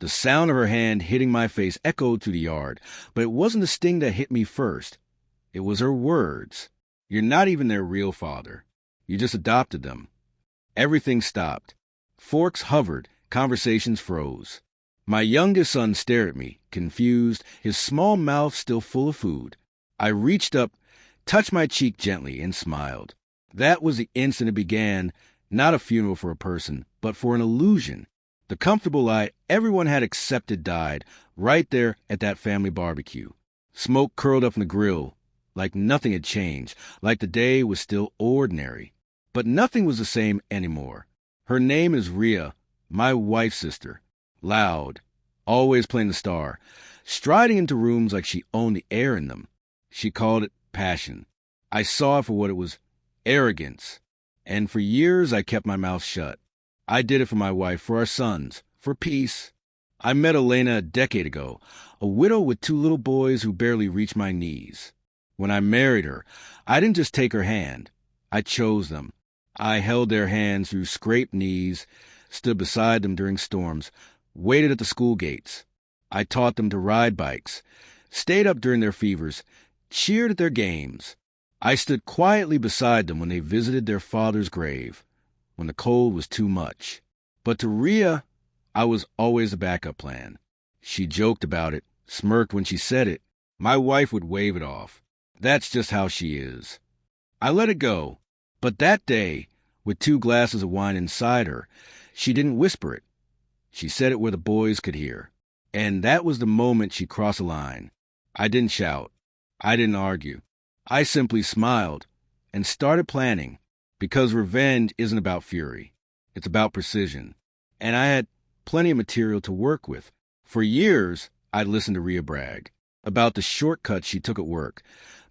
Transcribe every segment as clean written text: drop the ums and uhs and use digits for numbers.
The sound of her hand hitting my face echoed through the yard, but it wasn't the sting that hit me first. It was her words. You're not even their real father. You just adopted them. Everything stopped. Forks hovered, conversations froze. My youngest son stared at me, confused, his small mouth still full of food. I reached up, touched my cheek gently, and smiled. That was the instant it began, not a funeral for a person, but for an illusion. The comfortable lie everyone had accepted died right there at that family barbecue. Smoke curled up from the grill, like nothing had changed, like the day was still ordinary. But nothing was the same anymore. Her name is Rhea, my wife's sister. Loud, always playing the star, striding into rooms like she owned the air in them. She called it passion. I saw it for what it was, arrogance. And for years I kept my mouth shut. I did it for my wife, for our sons, for peace. I met Elena a decade ago, a widow with 2 little boys who barely reached my knees. When I married her, I didn't just take her hand. I chose them. I held their hands through scraped knees, stood beside them during storms, waited at the school gates. I taught them to ride bikes, stayed up during their fevers, cheered at their games. I stood quietly beside them when they visited their father's grave, when the cold was too much. But to Rhea, I was always a backup plan. She joked about it, smirked when she said it. My wife would wave it off. That's just how she is. I let it go. But that day, with 2 glasses of wine inside her, she didn't whisper it. She said it where the boys could hear. And that was the moment she crossed a line. I didn't shout. I didn't argue. I simply smiled and started planning, because revenge isn't about fury. It's about precision. And I had plenty of material to work with. For years, I'd listened to Rhea brag about the shortcuts she took at work,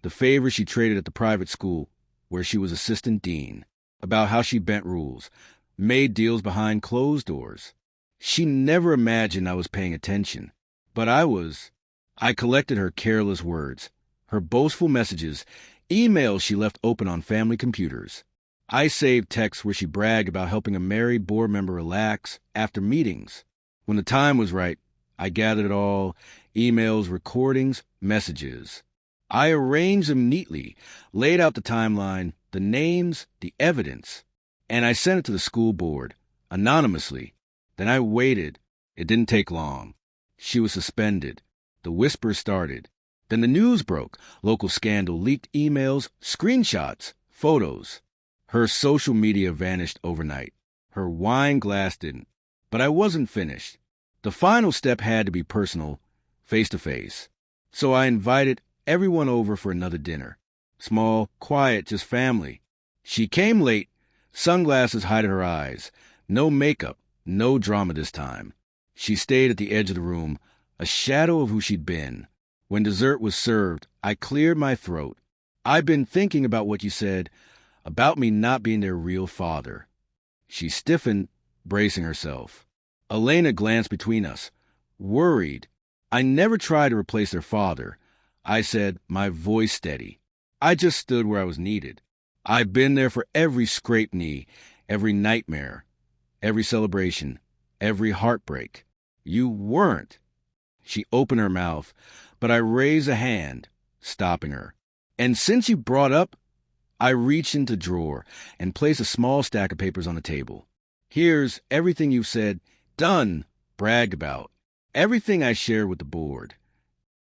the favors she traded at the private school where she was assistant dean, about how she bent rules, made deals behind closed doors. She never imagined I was paying attention, but I was. I collected her careless words, her boastful messages, emails she left open on family computers. I saved texts where she bragged about helping a married board member relax after meetings. When the time was right, I gathered it all, emails, recordings, messages. I arranged them neatly, laid out the timeline, the names, the evidence, and I sent it to the school board, anonymously. Then I waited. It didn't take long. She was suspended. The whispers started. Then the news broke. Local scandal, leaked emails, screenshots, photos. Her social media vanished overnight. Her wine glass didn't. But I wasn't finished. The final step had to be personal, face-to-face. So I invited everyone over for another dinner. Small, quiet, just family. She came late, sunglasses hiding her eyes. No makeup, no drama this time. She stayed at the edge of the room, a shadow of who she'd been. When dessert was served, I cleared my throat. I've been thinking about what you said, about me not being their real father. She stiffened, bracing herself. Elena glanced between us, worried. I never tried to replace their father. I said, my voice steady. I just stood where I was needed. I've been there for every scraped knee, every nightmare, every celebration, every heartbreak. You weren't. She opened her mouth, but I raised a hand, stopping her. And since you brought up, I reached into a drawer and placed a small stack of papers on the table. Here's everything you've said, done, bragged about. Everything I shared with the board.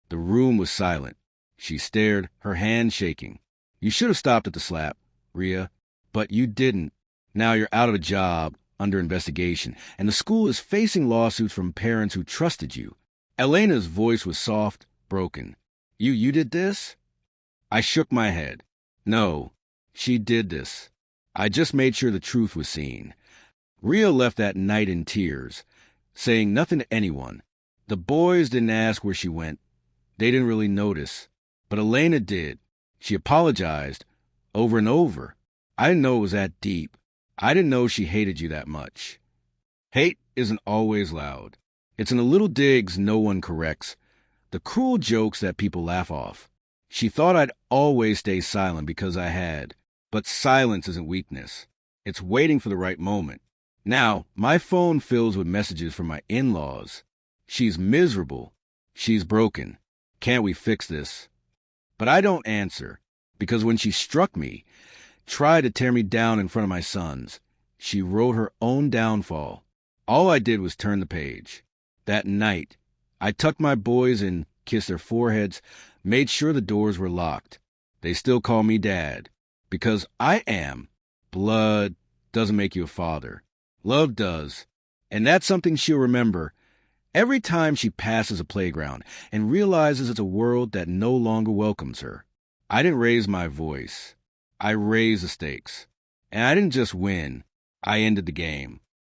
The room was silent. She stared, her hand shaking. You should have stopped at the slap, Rhea, but you didn't. Now you're out of a job, under investigation, and the school is facing lawsuits from parents who trusted you. Elena's voice was soft, broken. You did this? I shook my head. No, she did this. I just made sure the truth was seen. Rhea left that night in tears, saying nothing to anyone. The boys didn't ask where she went. They didn't really notice. But Elena did. She apologized over and over. I didn't know it was that deep. I didn't know she hated you that much. Hate isn't always loud. It's in the little digs no one corrects, the cruel jokes that people laugh off. She thought I'd always stay silent because I had. But silence isn't weakness. It's waiting for the right moment. Now, my phone fills with messages from my in-laws. She's miserable. She's broken. Can't we fix this? But I don't answer, because when she struck me, tried to tear me down in front of my sons, she wrote her own downfall. All I did was turn the page. That night, I tucked my boys in, kissed their foreheads, made sure the doors were locked. They still call me Dad, because I am. Blood doesn't make you a father. Love does. And that's something she'll remember every time she passes a playground and realizes it's a world that no longer welcomes her. I didn't raise my voice. I raised the stakes. And I didn't just win. I ended the game.